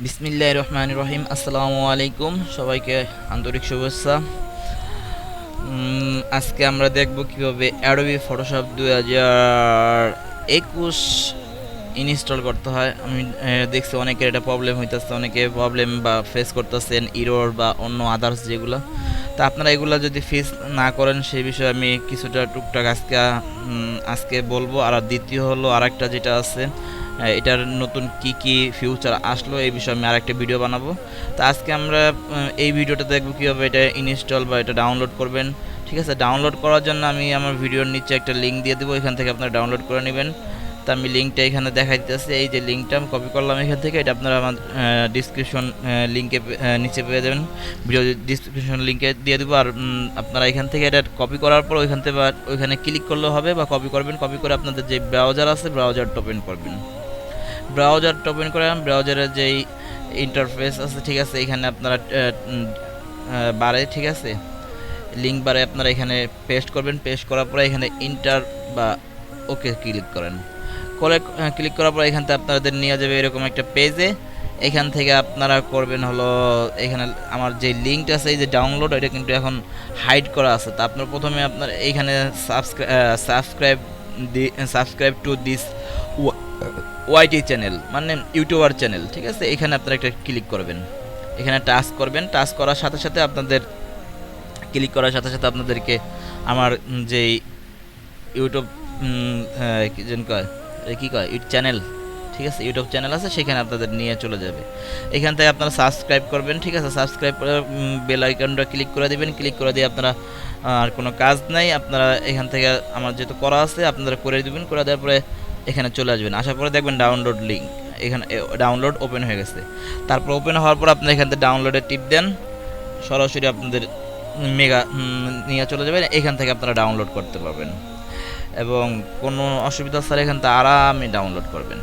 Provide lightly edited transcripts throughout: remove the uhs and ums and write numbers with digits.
বিসমিল্লাহির রহমানির রহিম। আসসালামু আলাইকুম, সবাইকে আন্তরিক শুভেচ্ছা। আজকে আমরা দেখব কিভাবে অ্যাডোবি ফটোশপ 2021 ইনস্টল করতে হয়। আমি দেখছি অনেকের এটা প্রবলেম হইতেছে, অনেকে প্রবলেম বা ফেস করতেছেন, ইরর বা অন্য আদার্স যেগুলো। তা আপনারা এগুলো যদি ফেস না করেন সেই বিষয়ে আমি কিছুটা টুকটাক আজকে বলবো। আর দ্বিতীয় হলো আরেকটা যেটা আছে, এটার নতুন কি কি ফিউচার আসলো এই বিষয়ে আমি আরেকটা ভিডিও বানাবো। তো আজকে আমরা এই ভিডিওটা দেখব কীভাবে এটা ইনস্টল বা এটা ডাউনলোড করবেন। ঠিক আছে, ডাউনলোড করার জন্য আমি আমার ভিডিওর নিচে একটা লিঙ্ক দিয়ে দেবো, এখান থেকে আপনারা ডাউনলোড করে নেবেন। তো আমি লিঙ্কটা এখানে দেখাই দিতেছি, এই যে লিঙ্কটা আমি কপি করলাম এখান থেকে, এটা আপনারা আমার ডিসক্রিপশন লিঙ্কে নিচে পেয়ে যাবেন, ভিডিও ডিসক্রিপশন লিঙ্কে দিয়ে দেবো। আর আপনারা এখান থেকে এটা কপি করার পর ওইখান থেকে ওইখানে ক্লিক করলেও হবে, বা কপি করবেন, কপি করে আপনাদের যে ব্রাউজার আছে ব্রাউজারটা ওপেন করবেন। ব্রাউজারটা ওপেন করে ব্রাউজারের যেই ইন্টারফেস আছে, ঠিক আছে, এখানে আপনারা বারে, ঠিক আছে, লিঙ্ক বারে আপনারা এখানে পেস্ট করবেন। পেস্ট করার পরে এখানে ইন্টার বা ওকে ক্লিক করেন। ক্লিক করার পর এখান থেকে আপনাদের নিয়ে যাবে এরকম একটা পেজে। এখান থেকে আপনারা করবেন হলো, এখানে আমার যে লিঙ্কটা আছে এই যে ডাউনলোড, এটা কিন্তু এখন হাইড করা আছে। তা আপনার প্রথমে আপনার এইখানে subscribe to this YT channel, মানে ইউটিউবার চ্যানেল, ঠিক আছে, এখানে আপনারা একটা ক্লিক করবেন। এখানে টাচ করবেন, টাচ করার সাথে সাথে আপনাদের ক্লিক করার সাথে সাথে আপনাদেরকে আমার যেই ইউটিউব কি কয় চ্যানেল, ঠিক আছে, ইউটিউব চ্যানেল আছে, সেখানে আপনাদের নিয়ে চলে যাবে। এখান থেকে আপনারা সাবস্ক্রাইব করবেন, ঠিক আছে, সাবস্ক্রাইব করে বেল আইকনটা ক্লিক করে দিবেন। ক্লিক করে দিয়ে আপনারা আর কোনো কাজ নাই, আপনারা এখান থেকে আমার যেহেতু করা আছে আপনারা করে দিবেন। করে দেওয়ার পরে এখানে চলে আসবেন, আসার পরে দেখবেন ডাউনলোড লিঙ্ক, এখানে ডাউনলোড ওপেন হয়ে গেছে। তারপর ওপেন হওয়ার পর আপনারা এখান থেকে ডাউনলোডে টিপ দেন, সরাসরি আপনাদের মেগা নিয়ে চলে যাবেন। এখান থেকে আপনারা ডাউনলোড করতে পারবেন এবং কোনো অসুবিধা ছাড়া এখান থেকে আরামে ডাউনলোড করবেন,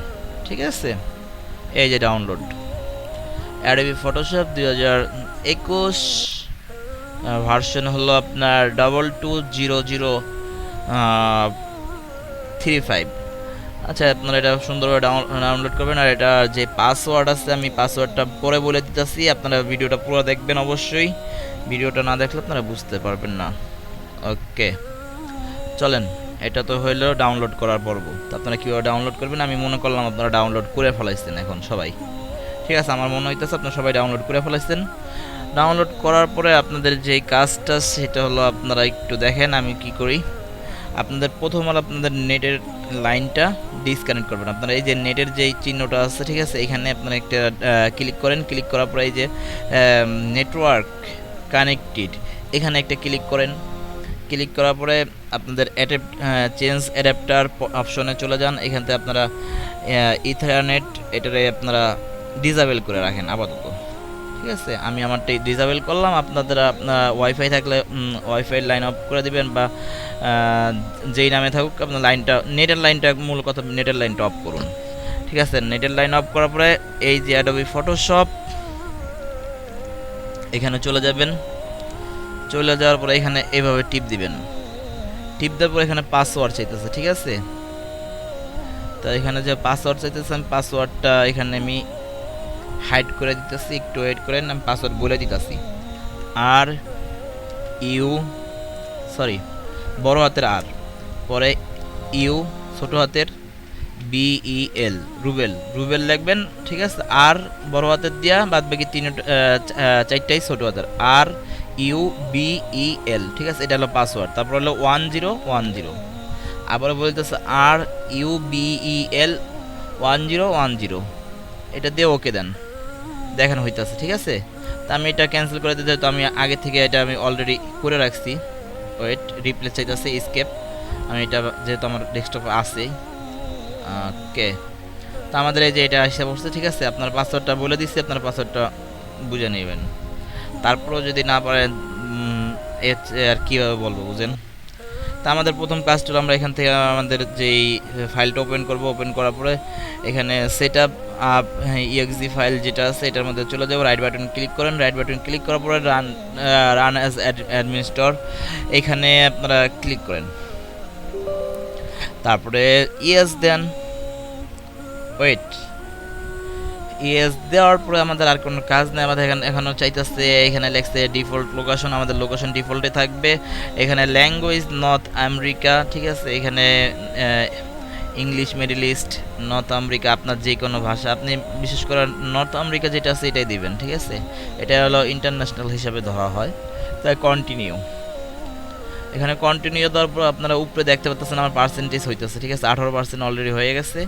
ঠিক আছে। এই যে ডাউনলোড অ্যাডোবি ফটোশপ 2021 ভার্সন হলো আপনার 220035। আচ্ছা, আপনারা এটা সুন্দরভাবে ডাউনলোড করবেন। আর এটা যে পাসওয়ার্ড আছে আমি পাসওয়ার্ডটা পরে বলে দিতেছি, আপনারা ভিডিওটা পুরো দেখবেন অবশ্যই, ভিডিওটা না দেখলে আপনারা বুঝতে পারবেন না। ওকে, চলেন, এটা তো হইলো ডাউনলোড করার পর্ব। তো আপনারা কীভাবে ডাউনলোড করবেন আমি মনে করলাম আপনারা ডাউনলোড করে ফেলাইছেন এখন সবাই, ঠিক আছে, আমার মনে হইতেছে আপনারা সবাই ডাউনলোড করে ফেলাইছেন। ডাউনলোড করার পরে আপনাদের যেই কাজটা সেটা হলো, আপনারা একটু দেখেন আমি কি করি। আপনাদের প্রথম হলো আপনাদের নেটের লাইনটা ডিসকানেক্ট করবেন। আপনারা এই যে নেটের যেই চিহ্নটা আছে, ঠিক আছে, এখানে আপনারা একটা ক্লিক করেন। ক্লিক করার পরে এই যে নেটওয়ার্ক কানেক্টেড, এখানে একটা ক্লিক করেন। ক্লিক করার পরে আপনাদের চেঞ্জ অ্যাডাপ্টার অপশনে চলে যান। এখান থেকে আপনারা ইথারনেট এটারে আপনারা ডিসেবল করে রাখেন আপাতত, ঠিক আছে। আমি আমারটা ডিসেবল করলাম, আপনাদের ওয়াইফাই থাকলে ওয়াইফাই লাইন অফ করে দিবেন, বা যেই নামে থাকুক আপনার লাইনটা, নেটের লাইনটা, মূল কথা নেটের লাইনটা অফ করুন, ঠিক আছে। নেটের লাইন অফ করার পরে এই যে অ্যাডোবি ফটোশপ এখানে চলে যাবেন। চলে যাওয়ার পরে এখানে এইভাবে টিপ দিবেন। টিপ দেওয়ার পর এখানে পাসওয়ার্ড চাইতেছে, ঠিক আছে। তো এখানে যে পাসওয়ার্ড চাইতেছে আমি পাসওয়ার্ডটা এখানে আমি হাইড করে দিতেছি, একটু ওয়েট করেন, আমি পাসওয়ার্ড বলে দিতেছি। আর ইউ বড় হাতের আর, পরে ইউ ছোট হাতের বিইএল, রুবেল লিখবেন, ঠিক আছে। আর বড় হাতের দিয়া বাদ বাকি চারটাই ছোট হাতের, আর ইউ বিইএল, ঠিক আছে, এটা হলো পাসওয়ার্ড। তারপর হলো 1010, আবার বলতেছে আর ইউ বিইএল 1010, এটা দিয়ে ওকে দেন, দেখেন হইতেছে, ঠিক আছে। তা আমি এটা ক্যান্সেল করে দিতে, তো আমি আগে থেকে এটা আমি অলরেডি করে রাখছি। ওয়েট, রিপ্লেস চাইতেছে স্কেপ, আমি এটা যেহেতু আমার ডেস্কটপে আছে। ওকে, তো আমাদের এই যে এটা হিসাব পড়ছে, ঠিক আছে। আপনার পাসওয়ার্ডটা বলে দিচ্ছি, আপনার পাসওয়ার্ডটা বুঝে নেবেন। তারপরেও যদি না পারেন আর কীভাবে বলবো বুঝেন। তা আমাদের প্রথম কাজটা আমরা এখান থেকে আমাদের যেই ফাইলটা ওপেন করব, ওপেন করার পরে এখানে সেট আপ ইএক্সি ফাইল যেটা আছে এটার মধ্যে চলে যাবো। রাইট বাটন ক্লিক করেন, রাইট বাটন ক্লিক করার পরে রান অ্যাজ অ্যাডমিনিস্ট্রেটর এখানে আপনারা ক্লিক করেন। তারপরে ইয়েস দেন, ওয়েট, ইয়েস দেওয়ার পরে আমাদের আর কোনো কাজ নেই। আমাদের এখানে চাইতেছে, এখানে লেখছে ডিফল্ট লোকেশন, আমাদের লোকেশন ডিফল্টে থাকবে। এখানে ল্যাঙ্গুয়েজ নর্থ আমেরিকা, ঠিক আছে। এখানে English, middle east, north America, আপনার যে কোনো ভাষা, আপনি বিশেষ করে নর্থ আমেরিকা যেটা আছে এটাই দিবেন, ঠিক আছে। এটা হলো ইন্টারন্যাশনাল হিসাবে ধরা হয়। তাই কন্টিনিউ, এখানে কন্টিনিউ দেওয়ার পর আপনারা উপরে দেখতে পাচ্ছেন আমার পার্সেন্টেজ হইতেছে, ঠিক আছে। 18% অলরেডি হয়ে গেছে।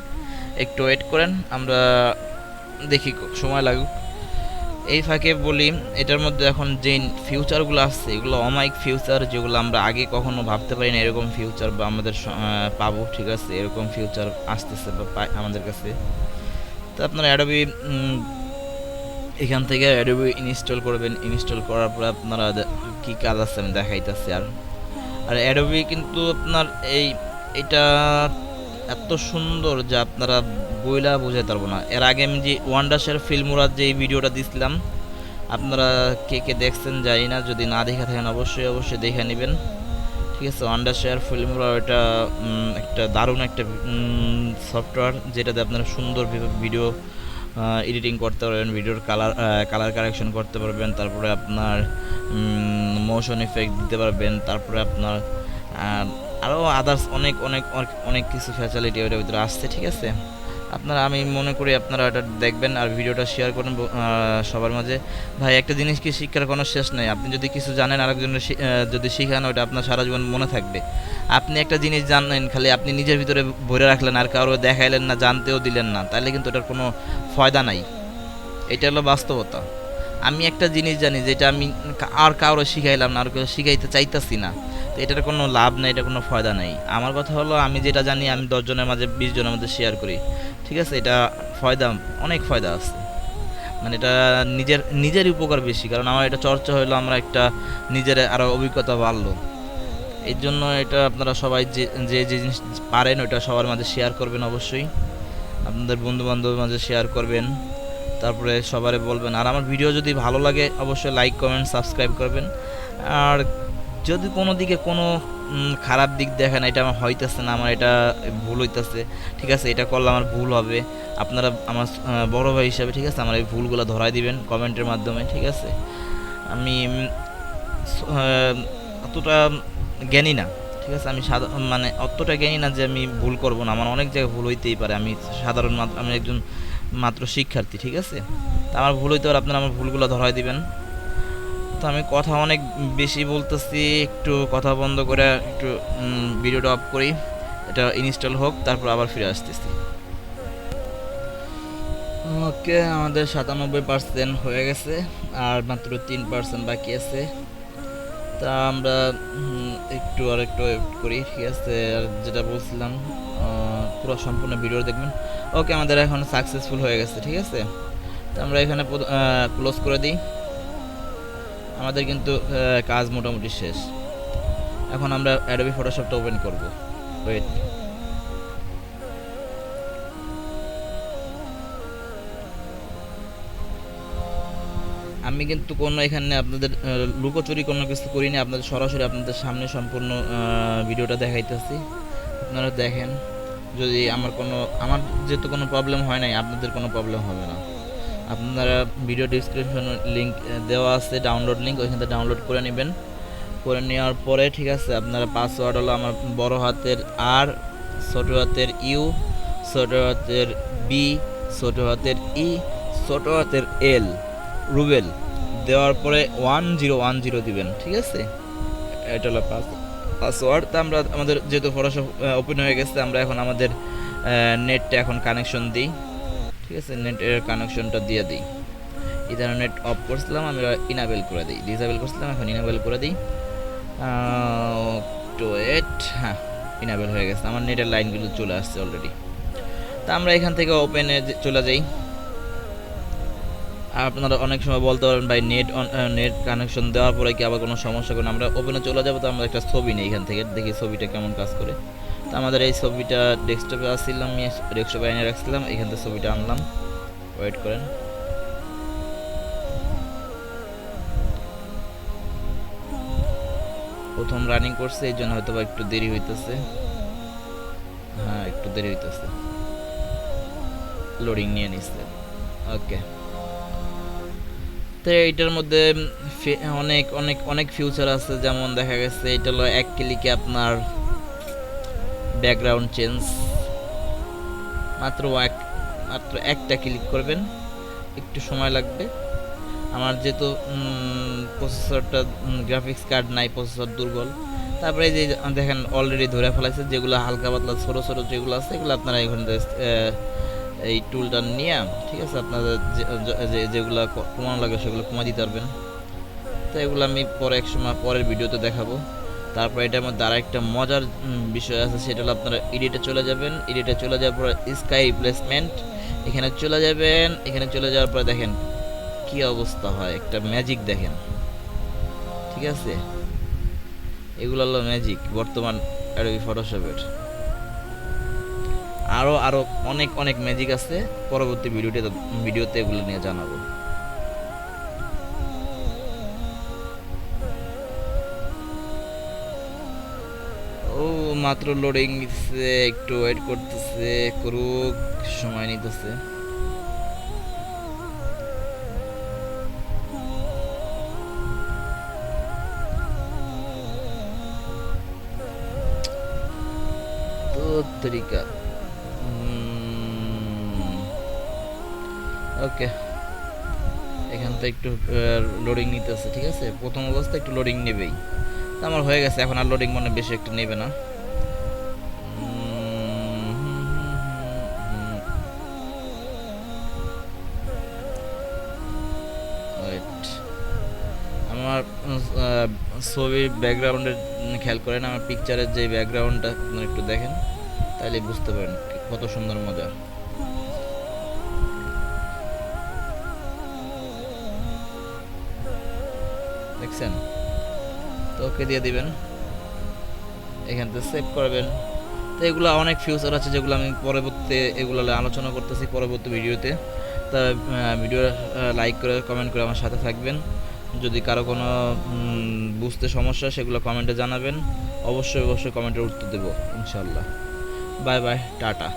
একটু ওয়েট করেন, আমরা দেখি সময় লাগুক। এই ফাঁকে বলি, এটার মধ্যে এখন যে ফিউচারগুলো আসছে এগুলো অমায়িক ফিউচার, যেগুলো আমরা আগে কখনো ভাবতে পারি না এরকম ফিউচার বা আমাদের পাবো, ঠিক আছে। এরকম ফিউচার আসতেছে বা আমাদের কাছে। তো আপনারা অ্যাডোবি এখান থেকে অ্যাডোবি ইনস্টল করবেন। ইনস্টল করার পরে আপনারা কী কাজ আছে আমি দেখাইতেছি। আর অ্যাডোবি কিন্তু আপনার এটা এত সুন্দর যে আপনারা বইলা বোঝাতে পারবো না। এর আগে আমি যে ওয়ান্ডারশেয়ার ফিল্মুরার যে ভিডিওটা দিছিলাম, আপনারা কে কে দেখছেন জানি না, যদি না দেখে থাকেন অবশ্যই দেখে নেবেন, ঠিক আছে। ওয়ান্ডারশেয়ার ফিল্মুরা এটা একটা দারুণ একটা সফটওয়্যার, যেটাতে আপনারা সুন্দর ভিডিও এডিটিং করতে পারবেন, ভিডিওর কালার কারেকশন করতে পারবেন, তারপরে আপনার মোশন ইফেক্ট দিতে পারবেন, তারপরে আপনার আরও আদার্স অনেক অনেক অনেক কিছু ফ্যাসিলিটি ওইটার ভিতরে আসছে, ঠিক আছে। আপনারা, আমি মনে করি আপনারা এটা দেখবেন আর ভিডিওটা শেয়ার করেন সবার মাঝে। ভাই, একটা জিনিস কি শিক্ষার কোনো শেষ নেই। আপনি যদি কিছু জানেন আরেকজনের যদি শিখান, ওটা আপনার সারা জীবন মনে থাকবে। আপনি একটা জিনিস জানেন, খালি আপনি নিজের ভিতরে ভরে রাখলেন আর কারো দেখাইলেন না, জানতেও দিলেন না, তাহলে কিন্তু এটার কোনো ফয়দা নাই। এটা হলো বাস্তবতা। আমি একটা জিনিস জানি যেটা আমি আর কারো শিখাইলাম না, আর কেউ শিখাইতে চাইতেছি না, তো এটার কোনো লাভ নেই, এটা কোনো ফয়দা নেই। আমার কথা হলো, আমি যেটা জানি আমি 10 জনের মাঝে 20 জনের মধ্যে শেয়ার করি, ঠিক আছে। এটা অনেক ফয়দা আছে, মানে এটা নিজেরই উপকার বেশি, কারণ আমার এটা চর্চা হলো, আমরা একটা নিজের আরও অভিজ্ঞতা বাড়লো। এর জন্য এটা আপনারা সবাই যে জিনিস পারেন ওটা সবার মাঝে শেয়ার করবেন, অবশ্যই আপনাদের বন্ধু বান্ধবের মাঝে শেয়ার করবেন, তারপরে সবারে বলবেন। আর আমার ভিডিও যদি ভালো লাগে অবশ্যই লাইক, কমেন্ট, সাবস্ক্রাইব করবেন। আর যদি কোনো দিকে কোনো খারাপ দিক দেখেন, এটা আমার হইতেছে না, আমার এটা ভুল হইতেছে, ঠিক আছে, এটা করলে আমার ভুল হবে, আপনারা আমার বড় ভাই হিসাবে, ঠিক আছে, আমার এই ভুলগুলো ধরাই দিবেন কমেন্টের মাধ্যমে, ঠিক আছে। আমি অতটা জ্ঞানী না, ঠিক আছে। আমি মানে অতটা জ্ঞানী না যে আমি ভুল করব না, আমার অনেক জায়গায় ভুল হইতেই পারে। আমি আমি একজন মাত্র শিক্ষার্থী, ঠিক আছে। তা আমার ভুল হইতে পারে, আপনারা আমার ভুলগুলো ধরাই দিবেন। তো আমি কথা অনেক বেশি বলতেছি, একটু কথা বন্ধ করে একটু ভিডিওটা অফ করি, এটা ইনস্টল হোক, তারপর আবার ফিরে আসতেছি। ওকে, আমাদের 97% হয়ে গেছে, আর মাত্র 3% বাকি আছে। তা আমরা একটু ওয়েট করি, ঠিক আছে। আর যেটা বলছিলাম, পুরো সম্পূর্ণ ভিডিও দেখবেন। ওকে, আমাদের এখন সাকসেসফুল হয়ে গেছে, ঠিক আছে। তো আমরা এখানে ক্লোজ করে দিই। আমাদের কিন্তু কাজ মোটামুটি শেষ। এখন আমরা অ্যাডোবি ফটোশপটা ওপেন করব। ওয়েট, আমি কিন্তু কোনো এখানে আপনাদের লুকোচুরি কোনো কিছু করিনি, আপনাদের সরাসরি আপনাদের সামনে সম্পূর্ণ ভিডিওটা দেখাইতেছি, আপনারা দেখেন। যদি আমার যেহেতু কোনো প্রবলেম হয় নাই, আপনাদের কোনো প্রবলেম হবে না। আপনারা ভিডিও ডিসক্রিপশন লিঙ্ক দেওয়া আছে, ডাউনলোড লিঙ্ক, ওইখান থেকে ডাউনলোড করে নেবেন। করে নেওয়ার পরে, ঠিক আছে, আপনারা পাসওয়ার্ড হলো আমার বড় হাতের আর, ছোট হাতের ইউ, ছোট হাতের বি, ছোট হাতের ই, ছোট হাতের এল, রুবেল দেওয়ার পরে 1010 দিবেন, ঠিক আছে। এটা হলো পাসওয়ার্ড। তা আমরা আমাদের যেহেতু ফটোশপ ওপেন হয়ে গেছে, আমরা এখন আমাদের নেটটা এখন কানেকশন দিই, ঠিক আছে। নেটের কানেকশনটা দিয়ে দিই। ইন্টারনেট অফ করছিলাম, আমরা ইনাবেল করে দিই, ডিসেবল করছিলাম, এখন ইনাবেল করে দিই। টু এট, হ্যাঁ, ইনাবেল হয়ে গেছে, আমার নেটের লাইনগুলো চলে আসছে অলরেডি। তা আমরা এখান থেকে ওপেনে চলে যাই। আপনারা অনেক সময় বলতে পারেন, ভাই নেট কানেকশন দেওয়ার পরে কি আবার কোনো সমস্যা করে? আমরা ওপেনে চলে যাবো। তো আমরা একটা ছবি নিই এখান থেকে, দেখি ছবিটা কেমন কাজ করে। তো আমাদের এই ছবিটা ডেস্কটপে আসছিলাম, আমি ডেস্কটপে এনে রাখছিলাম, এখান থেকে ছবিটা আনলাম। ওয়েট করেন, প্রথম রানিং করছে, এই জন্য হয়তো একটু দেরি হইতেছে। হ্যাঁ, একটু দেরি হইতেছে, লোডিং নিয়ে নিচ্ছে। ওকে। তো এইটার মধ্যে অনেক অনেক অনেক ফিউচার আছে, যেমন দেখা গেছে এটা হলো এক ক্লিকে আপনার ব্যাকগ্রাউন্ড চেঞ্জ, মাত্র মাত্র একটা ক্লিক করবেন, একটু সময় লাগবে। আমার যেহেতু প্রসেসরটা গ্রাফিক্স কার্ড নাই, প্রসেসর দুর্বল, তারপরে এই যে দেখেন অলরেডি ধরে ফেলাইছে, যেগুলো হালকা পাতলা ছোটো ছোটো যেগুলো আছে এগুলো আপনারা এখানে এই টুলটা নিয়ে, ঠিক আছে, আপনাদের যেগুলো কমানো লাগে সেগুলো কমা দিতে পারবেন। তো এগুলো আমি পরে এক সময় পরের ভিডিওতে দেখাবো। তারপর এটার মধ্যে আর একটা মজার বিষয় আছে, সেটা হলো আপনারা এডিটে চলে যাবেন। এডিটে চলে যাওয়ার পর স্কাই রিপ্লেসমেন্ট এখানে চলে যাবেন। এখানে চলে যাওয়ার পর দেখেন কি অবস্থা হয়, একটা ম্যাজিক দেখেন, ঠিক আছে। এগুলো হলো ম্যাজিক বর্তমান অ্যাডোবি ফটোশপের। আরও আরও অনেক অনেক ম্যাজিক আছে, পরবর্তী ভিডিওতে এগুলো নিয়ে জানাবো। ও মাত্র লোডিং নিতেছে, একটু ওয়েট করতেছে, করুক, সময় নিতেছে। তো তরিকা ওকে, এখান থেকে একটু লোডিং নিতেছে, ঠিক আছে। প্রথম অবস্থায় একটু লোডিং নেবেই। আমার হয়ে গেছে, এখন আর লোডিং মনে বেশি একটু নেবে না। আমার ছবির ব্যাকগ্রাউন্ডের খেয়াল করেন, আমার পিকচারের যে ব্যাকগ্রাউন্ডটা আপনারা একটু দেখেন, তাহলে বুঝতে পারেন কত সুন্দর মজা। দেখছেন? তো ওকে দিয়ে দিবেন, এখান থেকে সেভ করবেন। তো এগুলো অনেক ফিউচার আছে যেগুলো আমি পরবর্তীতে এগুলো আলোচনা করতেছি পরবর্তী ভিডিওতে। তা ভিডিও লাইক করে কমেন্ট করে আমার সাথে থাকবেন। যদি কারো কোনো বুঝতে সমস্যা সেগুলো কমেন্টে জানাবেন, অবশ্যই অবশ্যই কমেন্টের উত্তর দেবো ইনশাল্লাহ। Bye bye, tata.